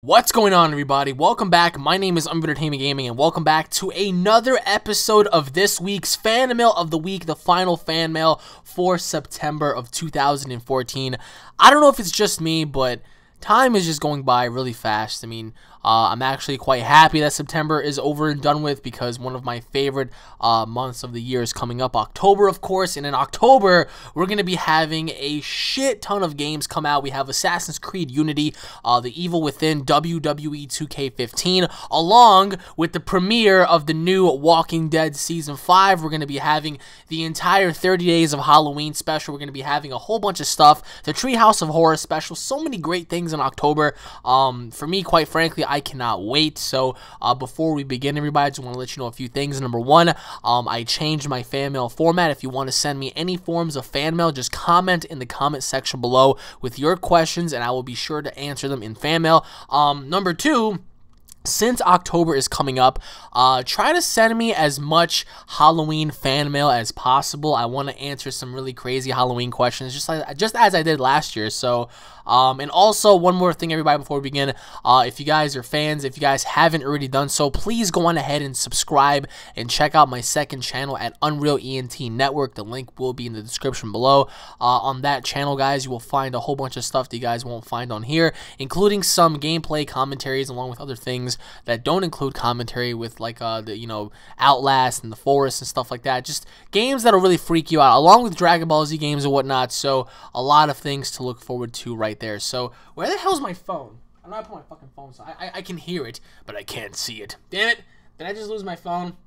What's going on, everybody? Welcome back. My name is Unreal Gaming, and welcome back to another episode of this week's Fan Mail of the Week, the final fan mail for September of 2014. I don't know if it's just me, but time is just going by really fast. I mean, I'm actually quite happy that September is over and done with because one of my favorite months of the year is coming up, October, of course. And in October, we're going to be having a shit ton of games come out. We have Assassin's Creed Unity, The Evil Within, WWE 2K15, along with the premiere of the new Walking Dead Season 5. We're going to be having the entire 30 Days of Halloween special. We're going to be having a whole bunch of stuff. The Treehouse of Horror special. So many great things in October. For me, quite frankly, I cannot wait. So before we begin, everybody, I just want to let you know a few things. Number one, I changed my fan mail format. If you want to send me any forms of fan mail, just comment in the comment section below with your questions, and I will be sure to answer them in fan mail. Number two, since October is coming up, try to send me as much Halloween fan mail as possible. I want to answer some really crazy Halloween questions, just as I did last year. So, and also one more thing, everybody, before we begin, if you guys are fans, if you guys haven't already done so, please go on ahead and subscribe and check out my second channel at UnrealEnt Network. The link will be in the description below. On that channel, guys, you will find a whole bunch of stuff that you guys won't find on here, including some gameplay commentaries along with other things that don't include commentary, with like Outlast and The Forest and stuff like that. Just games that'll really freak you out, along with Dragon Ball Z games and whatnot. So a lot of things to look forward to right there. So where the hell's my phone? I know I put my fucking phone, so I can hear it, but I can't see it. Damn it! Did I just lose my phone?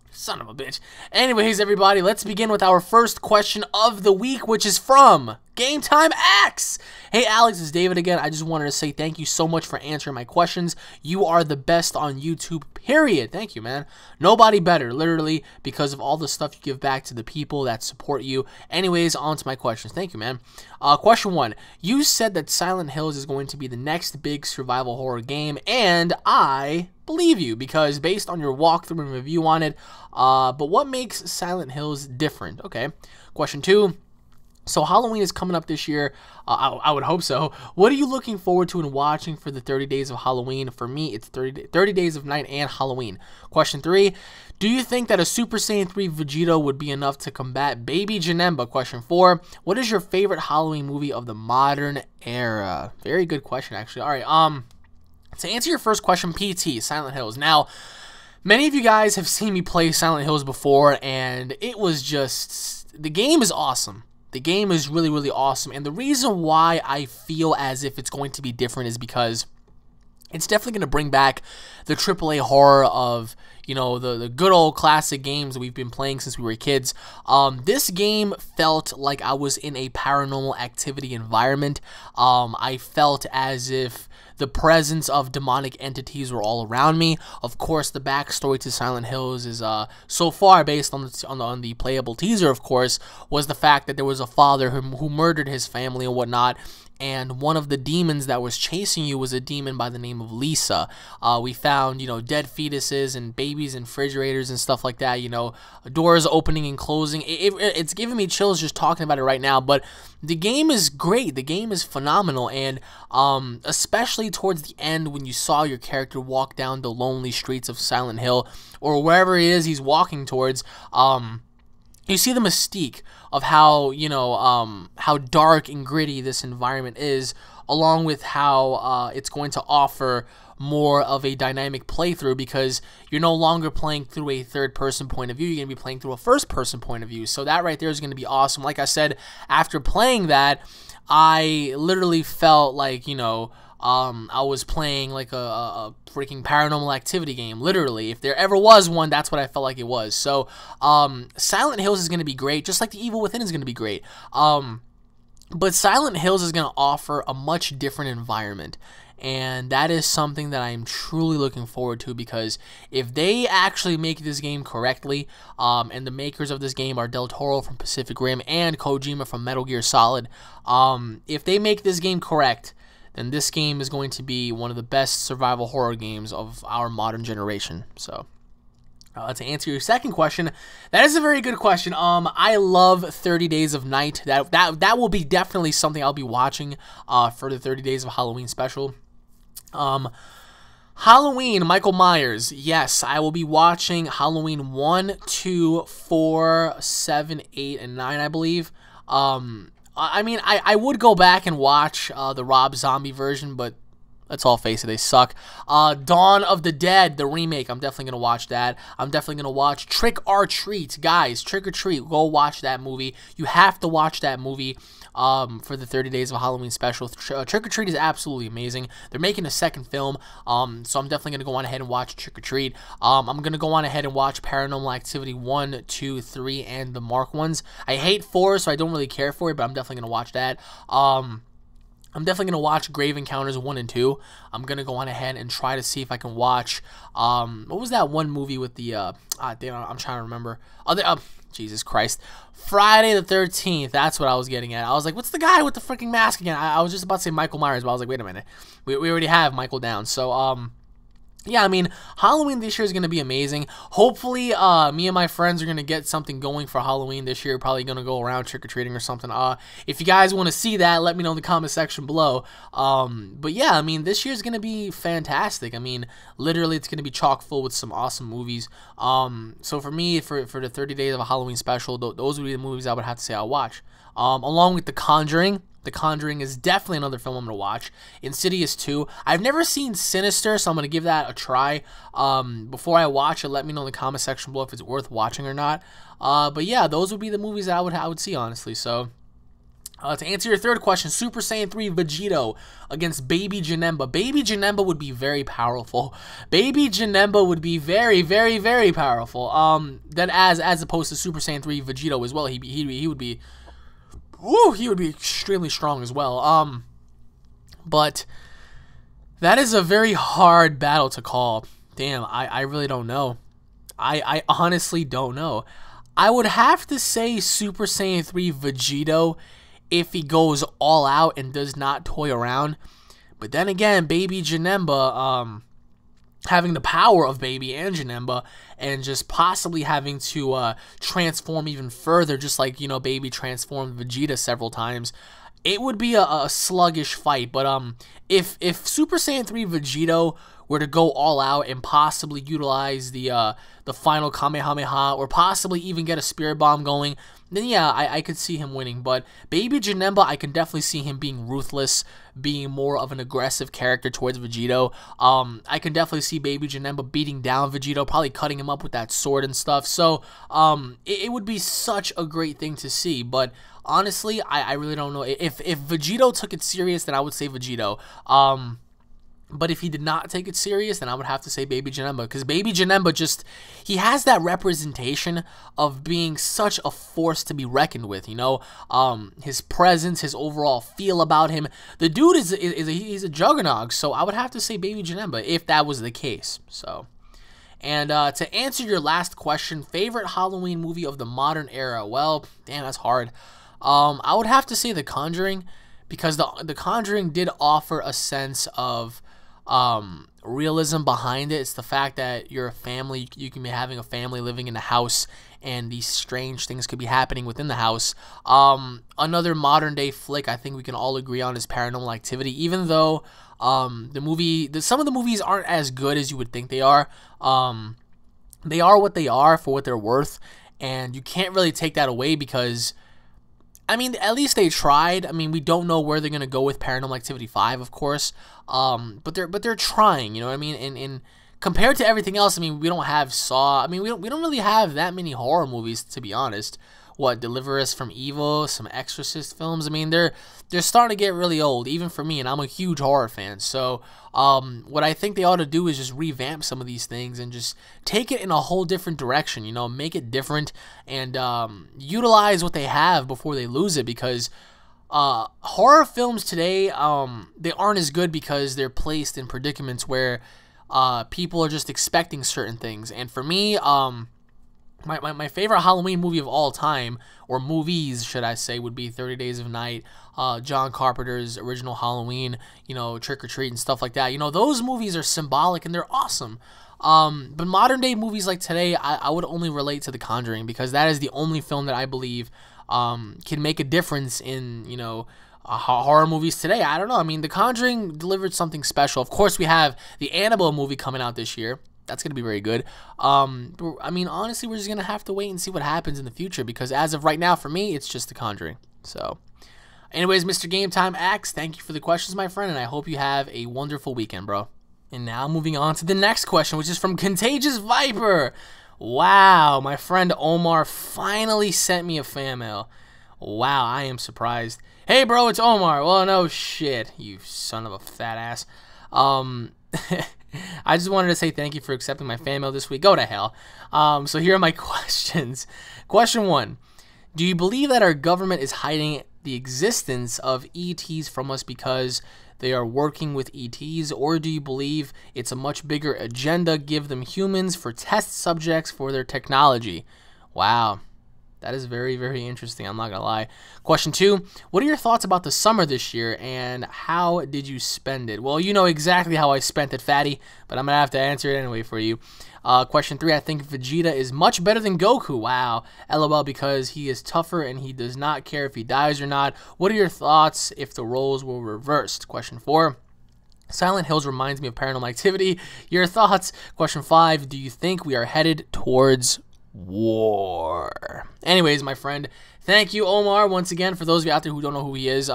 Son of a bitch. Anyways, everybody, let's begin with our first question of the week, which is from Game Time X. Hey Alex, it's David again. I just wanted to say thank you so much for answering my questions. You are the best on YouTube, period. Thank you, man. Nobody better, literally, because of all the stuff you give back to the people that support you. Anyways, on to my questions. Thank you, man. Question one. You said that Silent Hills is going to be the next big survival horror game, and I believe you, because based on your walkthrough and review on it, but what makes Silent Hills different? Okay. Question two. So Halloween is coming up this year. I would hope so. What are you looking forward to and watching for the 30 days of Halloween? For me, it's 30 Days of Night and Halloween. Question three. Do you think that a Super Saiyan 3 Vegeta would be enough to combat Baby Janemba? Question four. What is your favorite Halloween movie of the modern era? Very good question, actually. All right. To answer your first question, PT, Silent Hills. Now, many of you guys have seen me play Silent Hills before, and it was just, the game is awesome. The game is really, really awesome, and the reason why I feel as if it's going to be different is because it's definitely going to bring back the AAA horror of, you know, the good old classic games that we've been playing since we were kids. This game felt like I was in a paranormal activity environment. I felt as if the presence of demonic entities were all around me. Of course, the backstory to Silent Hills is so far, based on the playable teaser, of course, was the fact that there was a father who murdered his family and whatnot. And one of the demons that was chasing you was a demon by the name of Lisa. We found, you know, dead fetuses and babies in refrigerators and stuff like that, you know, doors opening and closing. It's giving me chills just talking about it right now, but the game is great. The game is phenomenal, and especially towards the end when you saw your character walk down the lonely streets of Silent Hill, or wherever it is he's walking towards, you see the mystique of how, you know, how dark and gritty this environment is, along with how it's going to offer more of a dynamic playthrough, because you're no longer playing through a third-person point of view. You're going to be playing through a first-person point of view. So that right there is going to be awesome. Like I said, after playing that, I literally felt like, you know, I was playing like a freaking paranormal activity game, literally. If there ever was one, that's what I felt like it was. So, Silent Hills is going to be great, just like The Evil Within is going to be great. But Silent Hills is going to offer a much different environment, and that is something that I am truly looking forward to, because if they actually make this game correctly, and the makers of this game are Del Toro from Pacific Rim and Kojima from Metal Gear Solid, if they make this game correct, then this game is going to be one of the best survival horror games of our modern generation. So, to answer your second question, that is a very good question. I love 30 Days of Night. That will be definitely something I'll be watching for the 30 Days of Halloween special. Um, Halloween, Michael Myers. Yes, I will be watching Halloween 1, 2, 4, 7, 8, and 9, I believe. I mean, I would go back and watch the Rob Zombie version, but let's all face it, they suck. Dawn of the Dead, the remake, I'm definitely going to watch that. I'm definitely going to watch Trick or Treat. Guys, Trick or Treat, go watch that movie. You have to watch that movie for the 30 Days of Halloween special. Trick or Treat is absolutely amazing. They're making a second film, so I'm definitely going to go on ahead and watch Trick or Treat. I'm going to go on ahead and watch Paranormal Activity 1, 2, 3, and the Mark ones. I hate 4, so I don't really care for it, but I'm definitely going to watch that. I'm definitely going to watch Grave Encounters 1 and 2. I'm going to go on ahead and try to see if I can watch, what was that one movie with the, damn, I'm trying to remember. Jesus Christ. Friday the 13th, that's what I was getting at. I was like, what's the guy with the freaking mask again? I was just about to say Michael Myers, but I was like, wait a minute. We already have Michael down. So, yeah, I mean, Halloween this year is going to be amazing. Hopefully, me and my friends are going to get something going for Halloween this year. Probably going to go around trick-or-treating or something. If you guys want to see that, let me know in the comment section below. But yeah, I mean, this year is going to be fantastic. I mean, literally, it's going to be chock full with some awesome movies. So for me, for the 30 Days of a Halloween special, those would be the movies I would have to say I'll watch. Along with The Conjuring. The Conjuring is definitely another film I'm going to watch. Insidious 2. I've never seen Sinister, so I'm going to give that a try. Before I watch it, let me know in the comment section below if it's worth watching or not. But yeah, those would be the movies that I would see, honestly. So, to answer your third question, Super Saiyan 3 Vegito against Baby Janemba. Baby Janemba would be very powerful. Baby Janemba would be very, very, very powerful. Then as opposed to Super Saiyan 3 Vegito as well, he would be... Woo, he would be extremely strong as well. But that is a very hard battle to call. Damn, I really don't know. I honestly don't know. I would have to say Super Saiyan 3 Vegito if he goes all out and does not toy around. But then again, Baby Janemba, having the power of Baby and Janemba, and just possibly having to transform even further, just like, you know, Baby transformed Vegeta several times, it would be a sluggish fight. But if Super Saiyan 3 Vegito were to go all out and possibly utilize the final Kamehameha, or possibly even get a Spirit Bomb going, then yeah, I could see him winning. But Baby Janemba, I can definitely see him being ruthless, being more of an aggressive character towards Vegito. I can definitely see Baby Janemba beating down Vegito, probably cutting him up with that sword and stuff. So it would be such a great thing to see. But honestly, I really don't know. If Vegito took it serious, then I would say Vegito. But if he did not take it serious, then I would have to say Baby Janemba. Because Baby Janemba just, he has that representation of being such a force to be reckoned with, you know? His presence, his overall feel about him. The dude he's a juggernaut. So I would have to say Baby Janemba if that was the case. So, and to answer your last question, favorite Halloween movie of the modern era? Well, damn, that's hard. I would have to say The Conjuring, because the Conjuring did offer a sense of realism behind it. It's the fact that you're a family, you can be having a family living in a house, and these strange things could be happening within the house. Another modern day flick I think we can all agree on is Paranormal Activity, even though some of the movies aren't as good as you would think they are. They are what they are for what they're worth, and you can't really take that away because, I mean, at least they tried. I mean, we don't know where they're gonna go with Paranormal Activity 5, of course. But they're trying, you know what I mean? And compared to everything else, I mean, we don't have Saw. I mean, we don't really have that many horror movies, to be honest. What, Deliver Us from Evil, some Exorcist films. I mean, they're starting to get really old, even for me, and I'm a huge horror fan. So, what I think they ought to do is just revamp some of these things and just take it in a whole different direction, you know, make it different, and utilize what they have before they lose it, because horror films today, they aren't as good because they're placed in predicaments where people are just expecting certain things. And for me, my favorite Halloween movie of all time, or movies, should I say, would be 30 Days of Night, John Carpenter's original Halloween, you know, Trick or Treat and stuff like that. You know, those movies are symbolic and they're awesome. But modern day movies like today, I would only relate to The Conjuring, because that is the only film that I believe can make a difference in, you know, horror movies today. I don't know. I mean, The Conjuring delivered something special. Of course, we have the Annabelle movie coming out this year. That's going to be very good. But, I mean, honestly, we're just going to have to wait and see what happens in the future, because as of right now, for me, it's just The Conjuring. So, anyways, Mr. Game Time X, thank you for the questions, my friend, and I hope you have a wonderful weekend, bro. And now moving on to the next question, which is from Contagious Viper. Wow, my friend Omar finally sent me a fan mail. Wow, I am surprised. Hey, bro, it's Omar. Well, no shit, you son of a fat ass. I just wanted to say thank you for accepting my fan mail this week. Go to hell. So here are my questions. Question 1. Do you believe that our government is hiding the existence of ETs from us because they are working with ETs, or do you believe it's a much bigger agenda, give them humans for test subjects for their technology? Wow. That is very, very interesting. I'm not going to lie. Question 2, what are your thoughts about the summer this year, and how did you spend it? Well, you know exactly how I spent it, fatty, but I'm going to have to answer it anyway for you. Question 3, I think Vegeta is much better than Goku. Wow. LOL, because he is tougher and he does not care if he dies or not. What are your thoughts if the roles were reversed? Question 4, Silent Hills reminds me of Paranormal Activity. Your thoughts? Question 5, do you think we are headed towards war? Anyways, my friend, thank you, Omar, once again. For those of you out there who don't know who he is,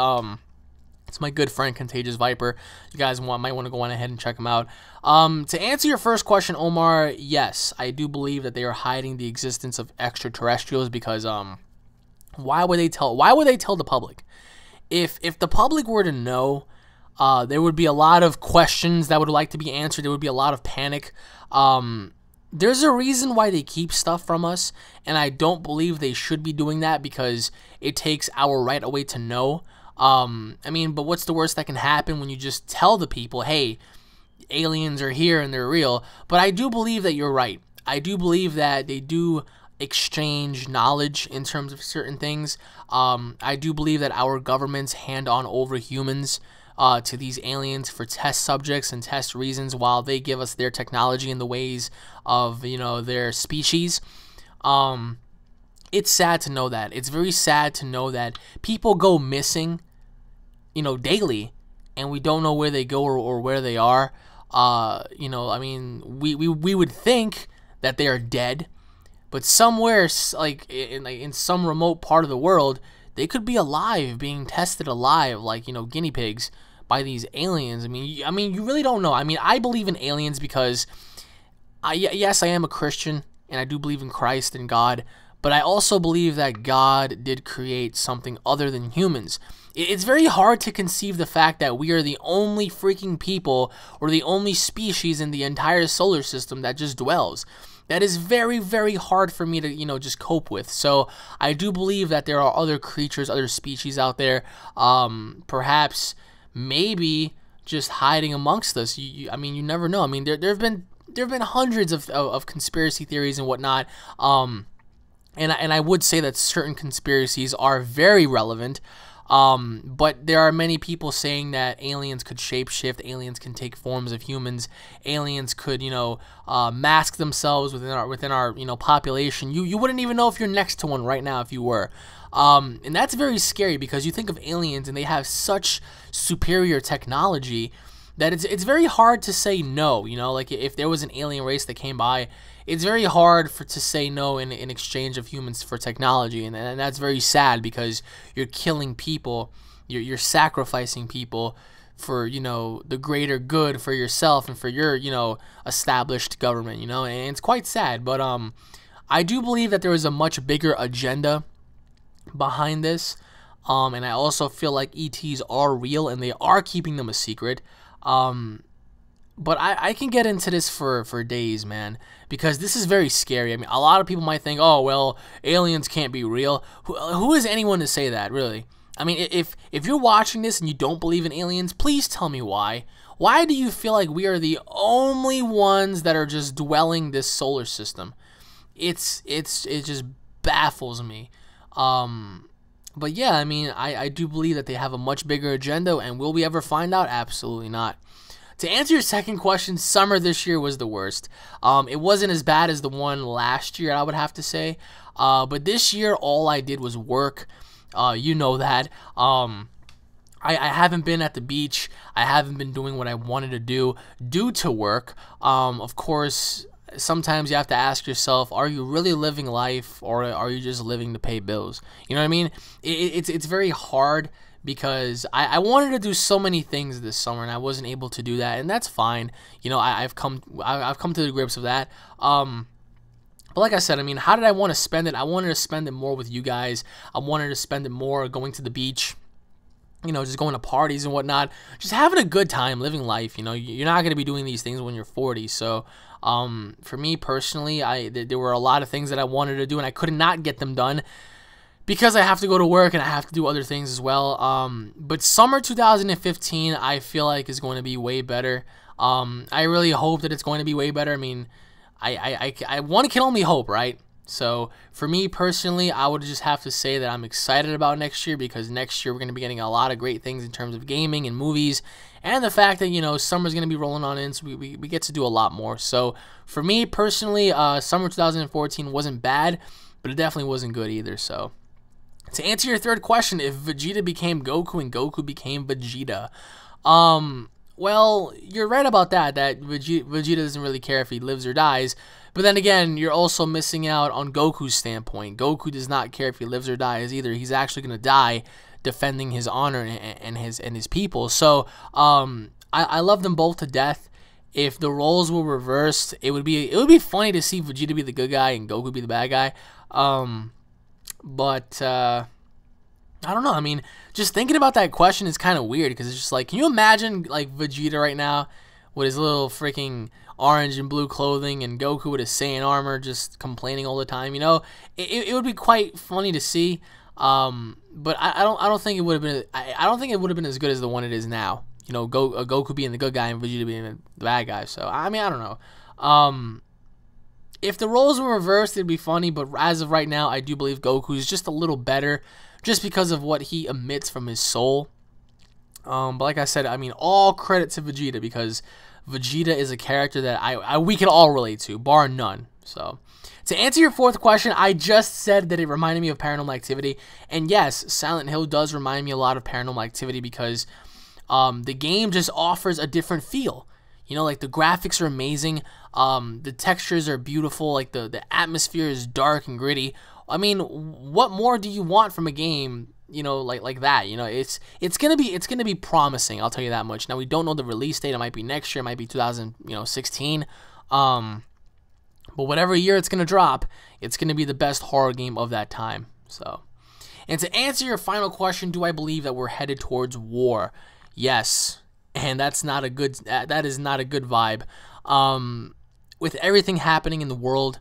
it's my good friend Contagious Viper. You guys might want to go on ahead and check him out. To answer your first question, Omar, yes, I do believe that they are hiding the existence of extraterrestrials, because why would they tell the public? If the public were to know, there would be a lot of questions that would like to be answered. There would be a lot of panic. There's a reason why they keep stuff from us, and I don't believe they should be doing that, because it takes our right away to know. I mean, but what's the worst that can happen when you just tell the people, hey, aliens are here and they're real? But I do believe that you're right. I do believe that they do exchange knowledge in terms of certain things. I do believe that our governments hand on over humans to these aliens for test subjects and test reasons, while they give us their technology in the ways of, you know, their species. It's sad to know that. It's very sad to know that people go missing, you know, daily, and we don't know where they go or where they are. You know, I mean, we would think that they are dead, but somewhere, like in some remote part of the world, they could be alive, being tested alive, like, you know, guinea pigs, by these aliens. I mean, you really don't know. I mean, I believe in aliens because, yes, I am a Christian, and I do believe in Christ and God, but I also believe that God did create something other than humans. It's very hard to conceive the fact that we are the only freaking people, or the only species in the entire solar system that just dwells. That is very, very hard for me to, you know, just cope with. So I do believe that there are other creatures, other species out there, perhaps, maybe just hiding amongst us. I mean, you never know. I mean, there have been hundreds of conspiracy theories and whatnot. And I would say that certain conspiracies are very relevant. But there are many people saying that aliens could shapeshift, aliens can take forms of humans, aliens could, you know, mask themselves within our you know, population. You wouldn't even know if you're next to one right now if you were. And that's very scary, because you think of aliens and they have such superior technology that it's very hard to say no. You know, like if there was an alien race that came by, it's very hard to say no in exchange of humans for technology, and that's very sad, because you're killing people, you're sacrificing people for, you know, the greater good for yourself and for your, you know, established government, you know, and it's quite sad. But I do believe that there is a much bigger agenda behind this, and I also feel like ETs are real and they are keeping them a secret. But I can get into this for days, man, because this is very scary. I mean, a lot of people might think, oh, well, aliens can't be real. Who is anyone to say that, really? I mean, if you're watching this and you don't believe in aliens, please tell me why. Why do you feel like we are the only ones that are just dwelling this solar system? It just baffles me. But yeah, I mean, I do believe that they have a much bigger agenda, and will we ever find out? Absolutely not. To answer your second question, summer this year was the worst. It wasn't as bad as the one last year, I would have to say. But this year, all I did was work. You know that. I haven't been at the beach. I haven't been doing what I wanted to do due to work. Of course, sometimes you have to ask yourself, are you really living life, or are you just living to pay bills? You know what I mean? It's very hard because I wanted to do so many things this summer and I wasn't able to do that, and that's fine. You know, I've come to the grips of that. But like I said, I mean, how did I want to spend it? I wanted to spend it more with you guys. I wanted to spend it more going to the beach, you know, just going to parties and whatnot, just having a good time, living life. You know, you're not going to be doing these things when you're 40. So for me personally, there were a lot of things that I wanted to do, and I could not get them done because I have to go to work and I have to do other things as well. But summer 2015, I feel like is going to be way better. I really hope that it's going to be way better. I mean, one can only hope, right? So for me personally, I would just have to say that I'm excited about next year, because next year we're going to be getting a lot of great things in terms of gaming and movies, and the fact that, you know, summer's going to be rolling on in, so we get to do a lot more. So for me personally, summer 2014 wasn't bad, but it definitely wasn't good either. So to answer your third question, if Vegeta became Goku and Goku became Vegeta, well, you're right about that Vegeta doesn't really care if he lives or dies. But then again, you're also missing out on Goku's standpoint. Goku does not care if he lives or dies either. He's actually going to die defending his honor and his people. So I love them both to death. If the roles were reversed, it would be funny to see Vegeta be the good guy and Goku be the bad guy. But I don't know. I mean, just thinking about that question is kind of weird, because it's just like, can you imagine like Vegeta right now with his little freaking orange and blue clothing, and Goku with his Saiyan armor just complaining all the time? You know, it would be quite funny to see. But I don't think it would have been. I don't think it would have been as good as the one it is now. You know, Goku being the good guy and Vegeta being the bad guy. So I mean, I don't know. If the roles were reversed, it'd be funny. But as of right now, I do believe Goku is just a little better, just because of what he emits from his soul. But like I said, I mean, all credit to Vegeta, because Vegeta is a character that we can all relate to, bar none. So to answer your fourth question, I just said that it reminded me of Paranormal Activity. And yes, Silent Hill does remind me a lot of Paranormal Activity, because the game just offers a different feel. You know, like the graphics are amazing, the textures are beautiful, like the atmosphere is dark and gritty. I mean, what more do you want from a game, you know, like that? You know, it's gonna be promising, I'll tell you that much. Now, we don't know the release date. It might be next year, it might be 2016. But whatever year it's gonna drop, it's gonna be the best horror game of that time. So, and to answer your final question, do I believe that we're headed towards war? Yes. And that is not a good vibe. With everything happening in the world,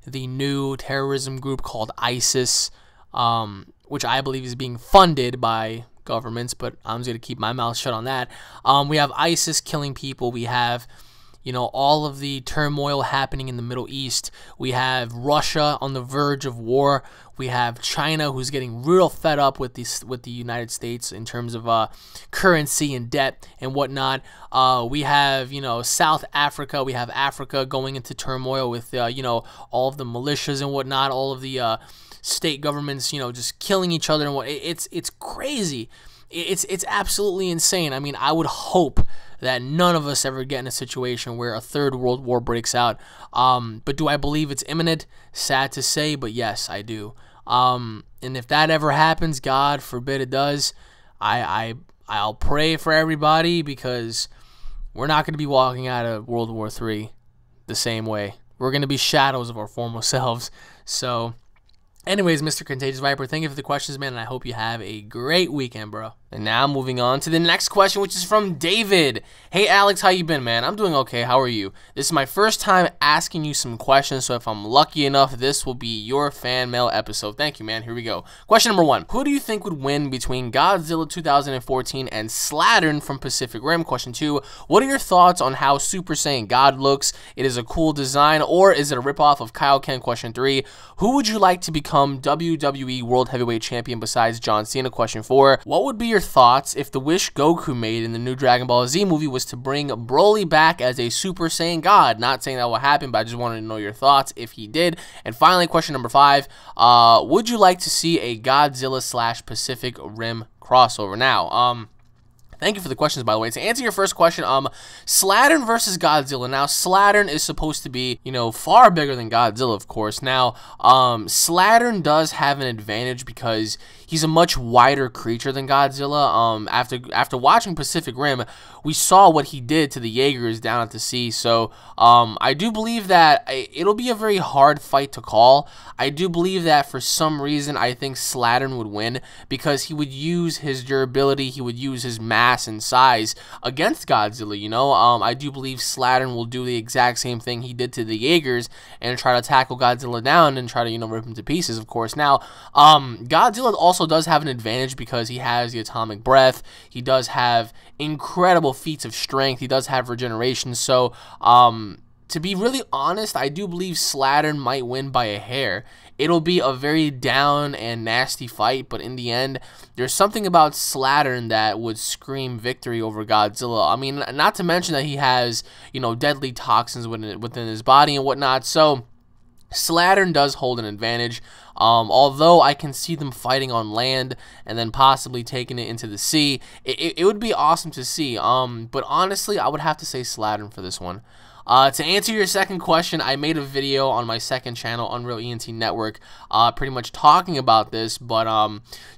the new terrorism group called ISIS, which I believe is being funded by governments, but I'm just going to keep my mouth shut on that. We have ISIS killing people. We have, you know, all of the turmoil happening in the Middle East. We have Russia on the verge of war. We have China, who's getting real fed up with the United States in terms of currency and debt and whatnot. We have, you know, South Africa. We have Africa going into turmoil with, you know, all of the militias and whatnot. All of the state governments, you know, just killing each other and what. It's crazy. It's absolutely insane. I mean, I would hope that none of us ever get in a situation where a third world war breaks out. But do I believe it's imminent? Sad to say, but yes, I do. And if that ever happens, God forbid it does, I'll pray for everybody, because we're not going to be walking out of World War III the same way. We're going to be shadows of our former selves. So, anyways, Mr. Contagious Viper, thank you for the questions, man, and I hope you have a great weekend, bro. And now moving on to the next question, which is from David. Hey, Alex, how you been, man? I'm doing okay. How are you? This is my first time asking you some questions, so if I'm lucky enough, this will be your fan mail episode. Thank you, man. Here we go. Question number 1. Who do you think would win between Godzilla 2014 and Slattern from Pacific Rim? Question 2. What are your thoughts on how Super Saiyan God looks? It is a cool design, or is it a ripoff of Kaioken? Question 3. Who would you like to become WWE World Heavyweight Champion besides John Cena? Question 4. What would be your thoughts if the wish Goku made in the new Dragon Ball Z movie was to bring Broly back as a Super Saiyan God? Not saying that will happen, but I just wanted to know your thoughts if he did. And finally, question number 5, would you like to see a Godzilla / Pacific Rim crossover? Now, Thank you for the questions, by the way. To answer your first question, Slattern versus Godzilla. Now, Slattern is supposed to be, you know, far bigger than Godzilla, of course. Now, Slattern does have an advantage because he's a much wider creature than Godzilla. After watching Pacific Rim, we saw what he did to the Jaegers down at the sea. So, I do believe that it'll be a very hard fight to call. I do believe that for some reason, I think Slattern would win because he would use his durability, he would use his mass and size against Godzilla, you know. I do believe Slattern will do the exact same thing he did to the Jaegers and try to tackle Godzilla down and try to, you know, rip him to pieces, of course. Now, Godzilla also does have an advantage because he has the atomic breath. He does have incredible feats of strength. He does have regeneration. So, to be really honest, I do believe Slattern might win by a hair. It'll be a very down and nasty fight, but in the end, there's something about Slattern that would scream victory over Godzilla. I mean, not to mention that he has, you know, deadly toxins within his body and whatnot, so Slattern does hold an advantage, although I can see them fighting on land and then possibly taking it into the sea. It would be awesome to see, but honestly, I would have to say Slattern for this one. To answer your second question, I made a video on my second channel, UnrealEnt Network, pretty much talking about this, but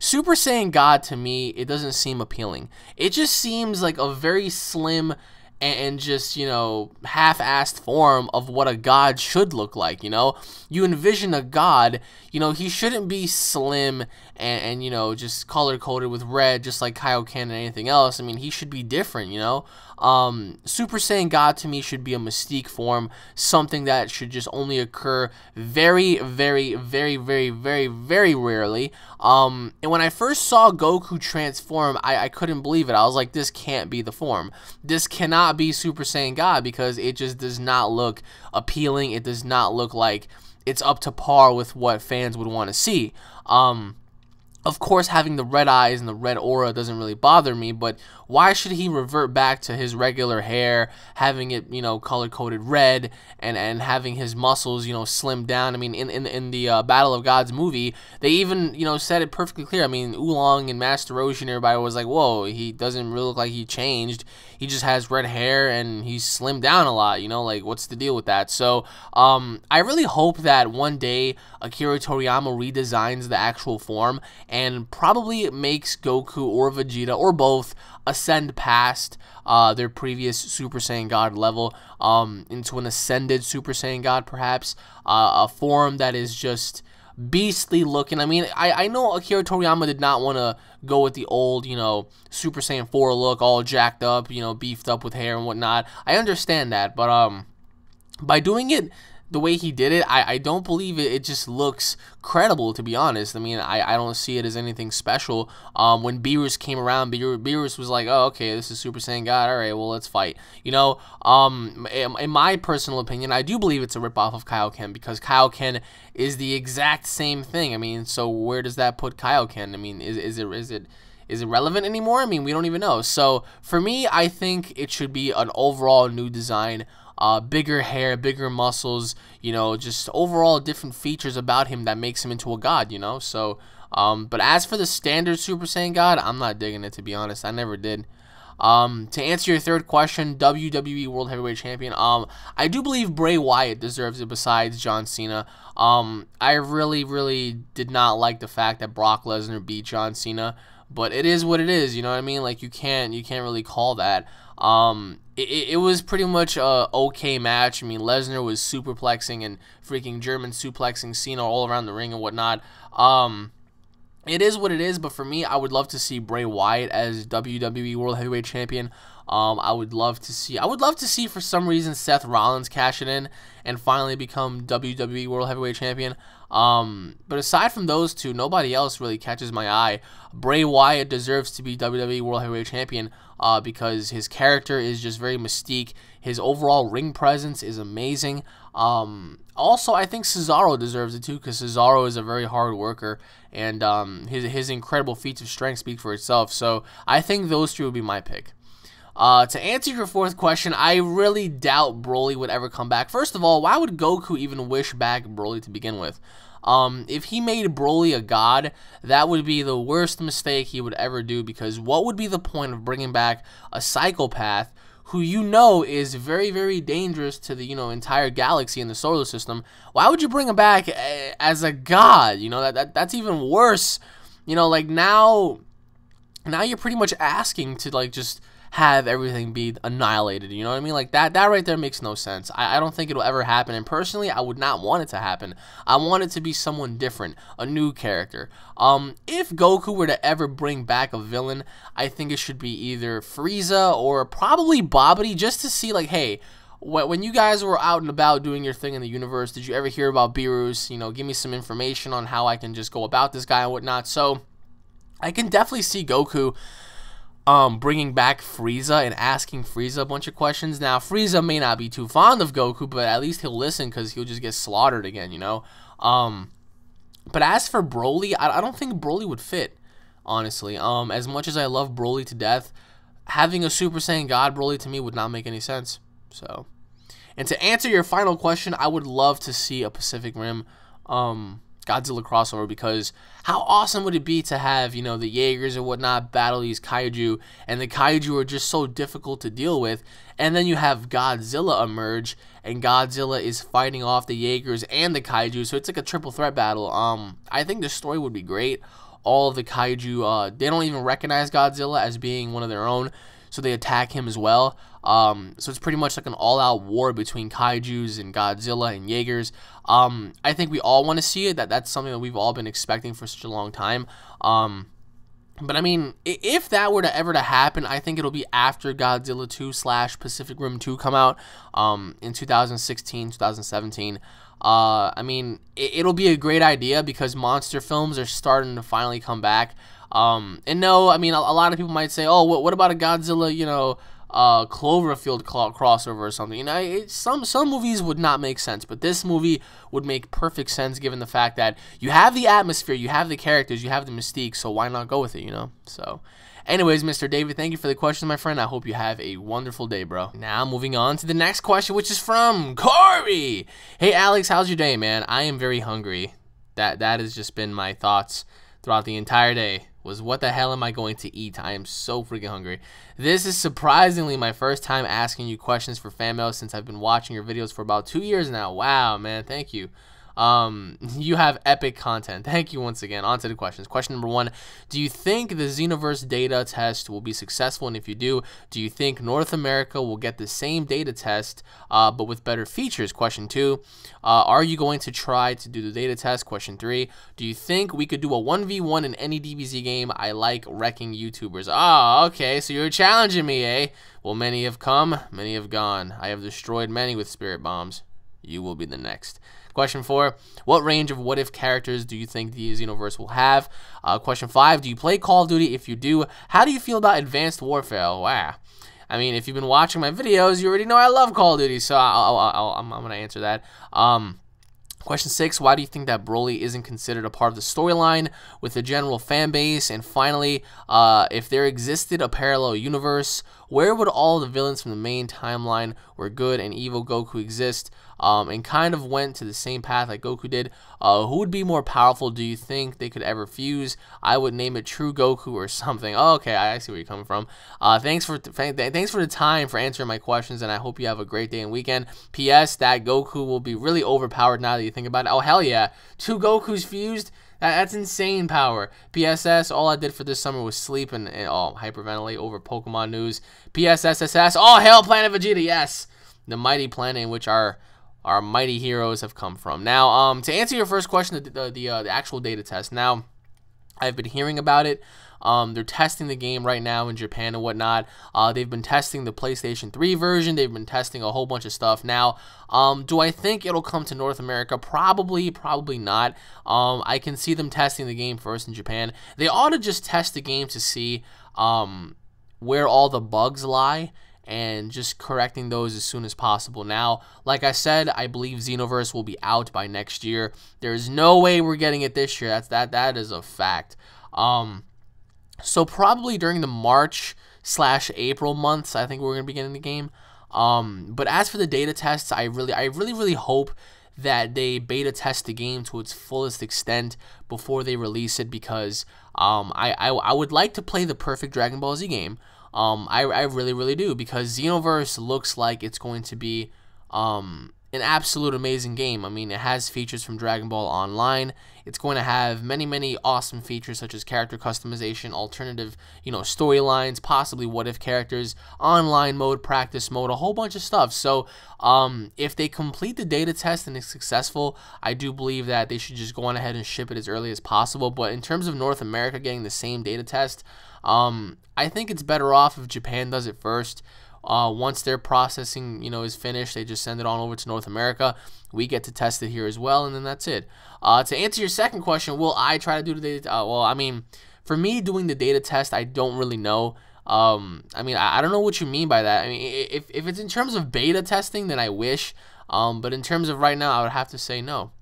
Super Saiyan God, to me, it doesn't seem appealing. It just seems like a very slim and just, you know, half-assed form of what a god should look like, you know? You envision a god, you know, he shouldn't be slim and you know, just color-coded with red, just like Kaioken and anything else. I mean, he should be different, you know? Super Saiyan God, to me, should be a mystique form, something that should just only occur very, very, very, very, very, very rarely. And when I first saw Goku transform, I couldn't believe it. I was like, this can't be the form. This cannot be Super Saiyan God because it just does not look appealing. It does not look like it's up to par with what fans would want to see. Of course, having the red eyes and the red aura doesn't really bother me, but why should he revert back to his regular hair, having it, you know, color-coded red, and having his muscles, you know, slimmed down? I mean, in the Battle of Gods movie, they even, you know, said it perfectly clear. I mean, Oolong and Master Roshi and everybody was like, whoa, he doesn't really look like he changed. He just has red hair, and he's slimmed down a lot, you know, like, what's the deal with that? So, I really hope that one day Akira Toriyama redesigns the actual form, and probably makes Goku or Vegeta or both ascend past their previous Super Saiyan God level into an ascended Super Saiyan God, perhaps a form that is just beastly looking. I mean, I know Akira Toriyama did not want to go with the old, you know, Super Saiyan 4 look, all jacked up, you know, beefed up with hair and whatnot. I understand that, but by doing it the way he did it, I don't believe it just looks credible, to be honest. I mean, I don't see it as anything special. When Beerus came around, Beerus was like, oh, okay, this is Super Saiyan God, alright, well, let's fight. You know, in my personal opinion, I do believe it's a ripoff of Kaioken, because Kaioken is the exact same thing. I mean, so where does that put Kaioken? I mean, is it relevant anymore? I mean, we don't even know. So, for me, I think it should be an overall new design. Bigger hair, bigger muscles, you know, just overall different features about him that makes him into a god, you know. So, but as for the standard Super Saiyan God, I'm not digging it, to be honest. I never did. To answer your third question, WWE World Heavyweight Champion, I do believe Bray Wyatt deserves it besides John Cena. I really did not like the fact that Brock Lesnar beat John Cena, but it is what it is, you know what I mean? Like, you can't really call that. It was pretty much a okay match. I mean, Lesnar was superplexing and freaking German suplexing Cena all around the ring and whatnot. It is what it is, but for me, I would love to see Bray Wyatt as WWE World Heavyweight Champion. I would love to see for some reason Seth Rollins cash it in and finally become WWE World Heavyweight Champion. But aside from those two, nobody else really catches my eye. Bray Wyatt deserves to be WWE World Heavyweight Champion because his character is just very mystique. His overall ring presence is amazing. Also, I think Cesaro deserves it too, because Cesaro is a very hard worker, and his incredible feats of strength speak for itself. So I think those three would be my pick. To answer your fourth question, I really doubt Broly would ever come back. First of all, why would Goku even wish back Broly to begin with? If he made Broly a god, that would be the worst mistake he would ever do, because what would be the point of bringing back a psychopath who you know is very, very dangerous to the, entire galaxy and the solar system? Why would you bring him back as a god? That's even worse. Like now you're pretty much asking to like just have everything be annihilated. You know what I mean? Like that right there makes no sense. I don't think it'll ever happen, and personally I would not want it to happen. I want it to be someone different, a new character. If Goku were to ever bring back a villain, I think it should be either Frieza or probably Babidi, just to see like, hey, when you guys were out and about doing your thing in the universe, did you ever hear about Beerus? Give me some information on how I can just go about this guy and whatnot. So I can definitely see Goku bringing back Frieza and asking Frieza a bunch of questions. Now, Frieza may not be too fond of Goku, but at least he'll listen, because he'll just get slaughtered again, But as for Broly, I don't think Broly would fit, honestly. As much as I love Broly to death, having a Super Saiyan God Broly to me would not make any sense. So, and to answer your final question, I would love to see a Pacific Rim Godzilla crossover, because how awesome would it be to have, the Jaegers and whatnot battle these kaiju, and the kaiju are just so difficult to deal with, and then you have Godzilla emerge, and Godzilla is fighting off the Jaegers and the kaiju, so it's like a triple threat battle. I think the story would be great. All of the kaiju, they don't even recognize Godzilla as being one of their own, so they attack him as well. So it's pretty much like an all-out war between kaijus and Godzilla and Jaegers. I think we all want to see it. That's something that we've all been expecting for such a long time. But I mean, if that were to ever to happen, I think it'll be after Godzilla 2 / Pacific Rim 2 come out in 2016, 2017. I mean, it'll be a great idea, because monster films are starting to finally come back. And no, I mean, a lot of people might say, oh, what about a Godzilla, Cloverfield crossover or something? Some movies would not make sense, but this movie would make perfect sense, given the fact that you have the atmosphere, you have the characters, you have the mystique, so why not go with it, So, anyways, Mr. David, thank you for the question, my friend. I hope you have a wonderful day, bro. Now, moving on to the next question, which is from Corey. Hey, Alex, how's your day, man? I am very hungry. That has just been my thoughts throughout the entire day. Was what the hell am I going to eat? I am so freaking hungry. This is surprisingly my first time asking you questions for fan mail since I've been watching your videos for about 2 years now. Wow, man, thank you. You have epic content. Thank you once again. On to the questions. Question number 1, do you think the Xenoverse data test will be successful? And if you do you think North America will get the same data test but with better features? Question 2, are you going to try to do the data test? Question 3, do you think we could do a 1v1 in any DBZ game? I like wrecking YouTubers. Oh, okay, so you're challenging me, eh? Well, many have come, many have gone. I have destroyed many with spirit bombs. You will be the next. Question 4, what range of what-if characters do you think the Xenoverse will have? Question 5, do you play Call of Duty? If you do, how do you feel about Advanced Warfare? Wow. I mean, if you've been watching my videos, you already know I love Call of Duty, so I'm going to answer that. Question 6, why do you think that Broly isn't considered a part of the storyline with the general fan base? And finally, if there existed a parallel universe, where would all the villains from the main timeline where good and evil Goku exist and kind of went to the same path like Goku did, who would be more powerful? Do you think they could ever fuse? I would name it True Goku or something. Oh, okay, I see where you're coming from. Thanks for the time for answering my questions, and I hope you have a great day and weekend. P.S. That Goku will be really overpowered now that you think about it. Oh, hell yeah. 2 Gokus fused? That's insane power. PSS, all I did for this summer was sleep and hyperventilate over Pokemon news. PSSSS, oh, hell, Planet Vegeta, yes. The mighty planet in which our mighty heroes have come from. Now, to answer your first question, the actual data test. Now, I've been hearing about it. They're testing the game right now in Japan and whatnot. They've been testing the PlayStation 3 version. They've been testing a whole bunch of stuff. Now, do I think it'll come to North America? Probably not. I can see them testing the game first in Japan. They ought to just test the game to see where all the bugs lie, and just correcting those as soon as possible. Now, like I said, I believe Xenoverse will be out by next year. There's no way we're getting it this year. That is a fact. So probably during the March/April months, I think we're gonna be getting the game. But as for the data tests, I really hope that they beta test the game to its fullest extent before they release it, because I would like to play the perfect Dragon Ball Z game. I really, really do, because Xenoverse looks like it's going to be an absolute amazing game. I mean, it has features from Dragon Ball Online. It's going to have many, many awesome features such as character customization, alternative, storylines, possibly what-if characters, online mode, practice mode, a whole bunch of stuff. So, if they complete the data test and it's successful, I do believe that they should just go on ahead and ship it as early as possible. But in terms of North America getting the same data test, I think it's better off if Japan does it first. Once their processing, is finished, they just send it on over to North America. We get to test it here as well, and then that's it. To answer your second question, will I try to do the data? Well, I mean, for me, doing the data test, I don't really know. I mean, I don't know what you mean by that. I mean, if it's in terms of beta testing, then I wish. But in terms of right now, I would have to say no.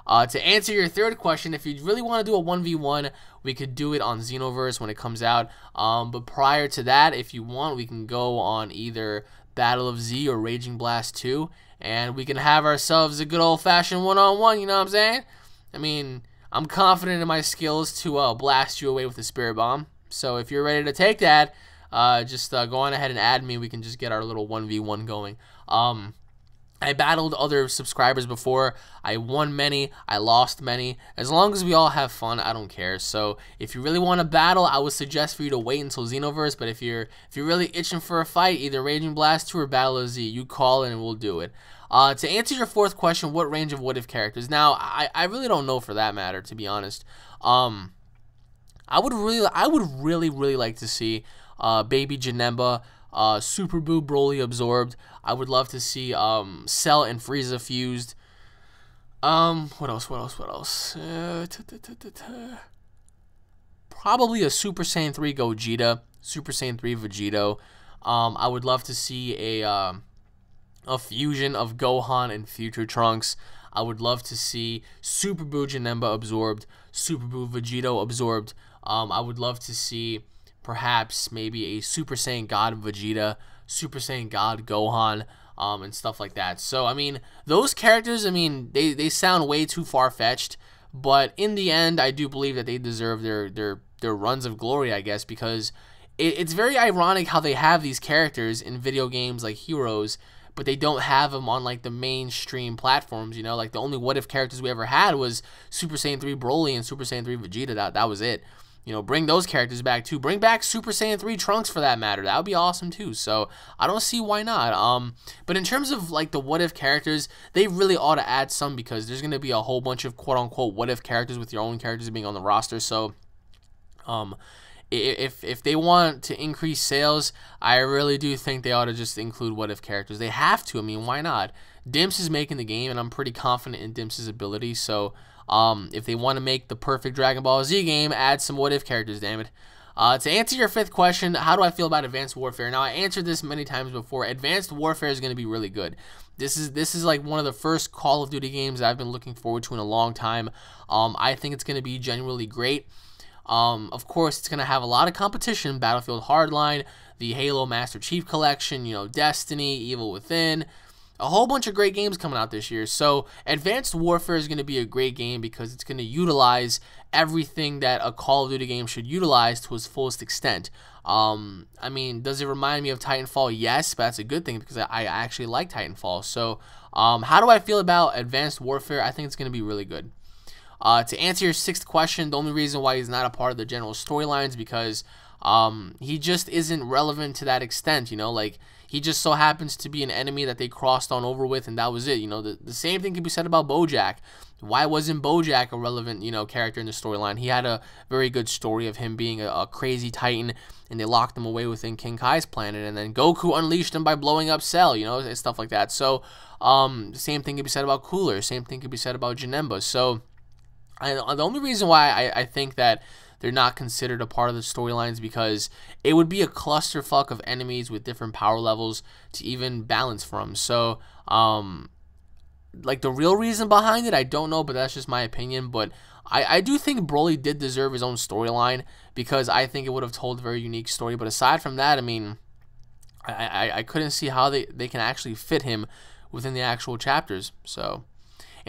To answer your third question, if you really want to do a 1v1, we could do it on Xenoverse when it comes out. But prior to that, if you want, we can go on either Battle of Z or Raging Blast 2, and we can have ourselves a good old-fashioned one-on-one, you know what I'm saying? I mean, I'm confident in my skills to blast you away with a Spirit Bomb. So if you're ready to take that, just go on ahead and add me. We can just get our little 1v1 going. I battled other subscribers before. I won many. I lost many. As long as we all have fun, I don't care. So if you really want to battle, I would suggest for you to wait until Xenoverse. But if you're really itching for a fight, either Raging Blast 2 or Battle of Z, you call it and we'll do it. To answer your fourth question, what range of what-if characters? Now, I really don't know for that matter, to be honest. I would really like to see Baby Janemba, Super Boo Broly absorbed. I would love to see Cell and Frieza fused. What else? Probably a Super Saiyan 3 Gogeta, Super Saiyan 3 Vegito. I would love to see a fusion of Gohan and Future Trunks. I would love to see Super Boo Janemba absorbed, Super Boo Vegito absorbed. I would love to see perhaps maybe a Super Saiyan God Vegeta, Super Saiyan God Gohan, and stuff like that. So, I mean, those characters, I mean, they sound way too far-fetched, but in the end, I do believe that they deserve their runs of glory, I guess, because it's very ironic how they have these characters in video games like Heroes, but they don't have them on, like, the mainstream platforms, like, the only what-if characters we ever had was Super Saiyan 3 Broly and Super Saiyan 3 Vegeta. That was it. Bring those characters back too. Bring back Super Saiyan 3 Trunks for that matter. That would be awesome too. So I don't see why not. But in terms of like the what if characters, they really ought to add some, because there's gonna be a whole bunch of quote unquote what if characters with your own characters being on the roster. So if they want to increase sales, I really do think they ought to just include what if characters. They have to. I mean, why not? Dimps is making the game, and I'm pretty confident in Dimps' ability. So if they want to make the perfect Dragon Ball Z game, add some what-if characters, damn it. To answer your fifth question, how do I feel about Advanced Warfare? Now, I answered this many times before. Advanced Warfare is going to be really good. This is like one of the first Call of Duty games that I've been looking forward to in a long time. I think it's going to be genuinely great. Of course, it's going to have a lot of competition. Battlefield Hardline, the Halo Master Chief Collection, Destiny, Evil Within. A whole bunch of great games coming out this year. So Advanced Warfare is going to be a great game because it's going to utilize everything that a Call of Duty game should utilize to its fullest extent. I mean, does it remind me of Titanfall? Yes, but that's a good thing because I actually like Titanfall. So how do I feel about Advanced Warfare? I think it's going to be really good. To answer your sixth question, the only reason why he's not a part of the general storylines is because he just isn't relevant to that extent, like he just so happens to be an enemy that they crossed on over with, and that was it. The same thing can be said about BoJack. Why wasn't BoJack a relevant, character in the storyline? He had a very good story of him being a crazy titan, and they locked him away within King Kai's planet, and then Goku unleashed him by blowing up Cell, and stuff like that. So, the same thing can be said about Cooler. Same thing can be said about Janemba. So, the only reason why I think that they're not considered a part of the storylines because it would be a clusterfuck of enemies with different power levels to even balance from. So, like the real reason behind it, I don't know, but that's just my opinion. But I do think Broly did deserve his own storyline because I think it would have told a very unique story. But aside from that, I mean, I couldn't see how they can actually fit him within the actual chapters. So,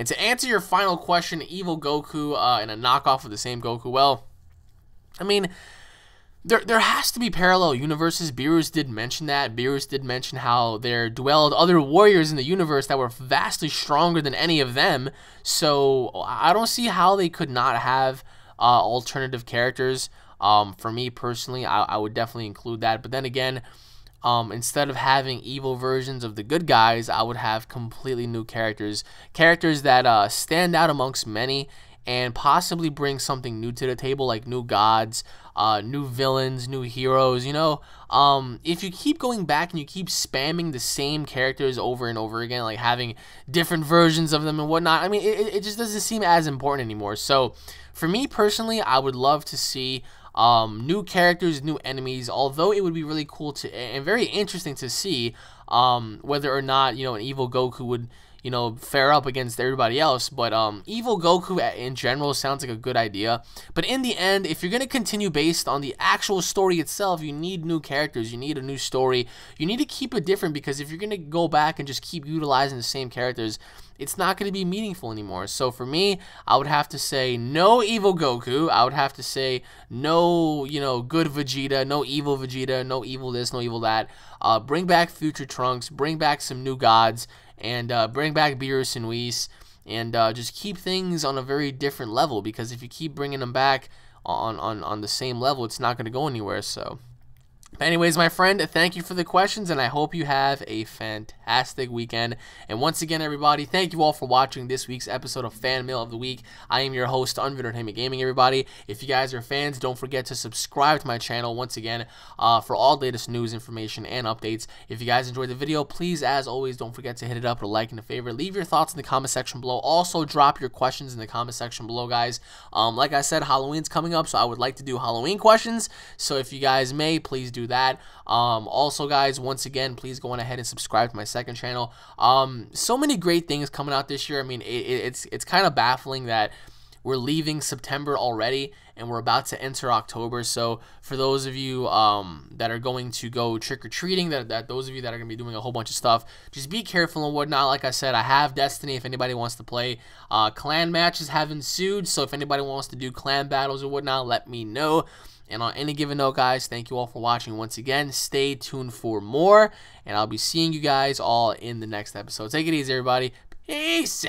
And to answer your final question, evil Goku and a knockoff of the same Goku, well, I mean, there has to be parallel universes. Beerus did mention that. Beerus did mention how there dwelled other warriors in the universe that were vastly stronger than any of them. So I don't see how they could not have alternative characters. For me personally, I would definitely include that. But then again, instead of having evil versions of the good guys, I would have completely new characters. Characters that stand out amongst many and possibly bring something new to the table, like new gods, new villains, new heroes. You know, if you keep going back and you keep spamming the same characters over and over again, like having different versions of them and whatnot, I mean, it just doesn't seem as important anymore. So for me personally, I would love to see new characters, new enemies, although it would be really cool to and very interesting to see whether or not, you know, an evil Goku would, you know, fare up against everybody else. But evil Goku in general sounds like a good idea. But in the end, if you're going to continue based on the actual story itself, you need new characters, you need a new story, you need to keep it different, because if you're going to go back and just keep utilizing the same characters, it's not going to be meaningful anymore. So for me, I would have to say no evil Goku. I would have to say no, you know, good Vegeta, no evil Vegeta, no evil this, no evil that. Bring back future Trunks, bring back some new gods, and bring back Beerus and Whis, and just keep things on a very different level, because if you keep bringing them back on the same level, it's not going to go anywhere. So but anyways, my friend, thank you for the questions, and I hope you have a fantastic weekend. And once again, everybody, thank you all for watching this week's episode of Fan Mail of the Week. I am your host, Unreal Gaming, everybody. If you guys are fans, don't forget to subscribe to my channel once again for all the latest news, information, and updates. If you guys enjoyed the video, please, as always, don't forget to hit it up with a like and a favorite. Leave your thoughts in the comment section below. Also, drop your questions in the comment section below, guys. Like I said, Halloween's coming up, so I would like to do Halloween questions. So if you guys may, please do that. Also, guys, once again, please go on ahead and subscribe to my second channel. So many great things coming out this year. I mean, it's kind of baffling that we're leaving September already and we're about to enter October. So for those of you that are going to go trick-or-treating, that those of you that are going to be doing a whole bunch of stuff, just be careful and whatnot. Like I said, I have Destiny if anybody wants to play. Clan matches have ensued, so if anybody wants to do clan battles or whatnot, let me know. And on any given note, guys, thank you all for watching once again. Stay tuned for more, and I'll be seeing you guys all in the next episode. Take it easy, everybody. Peace.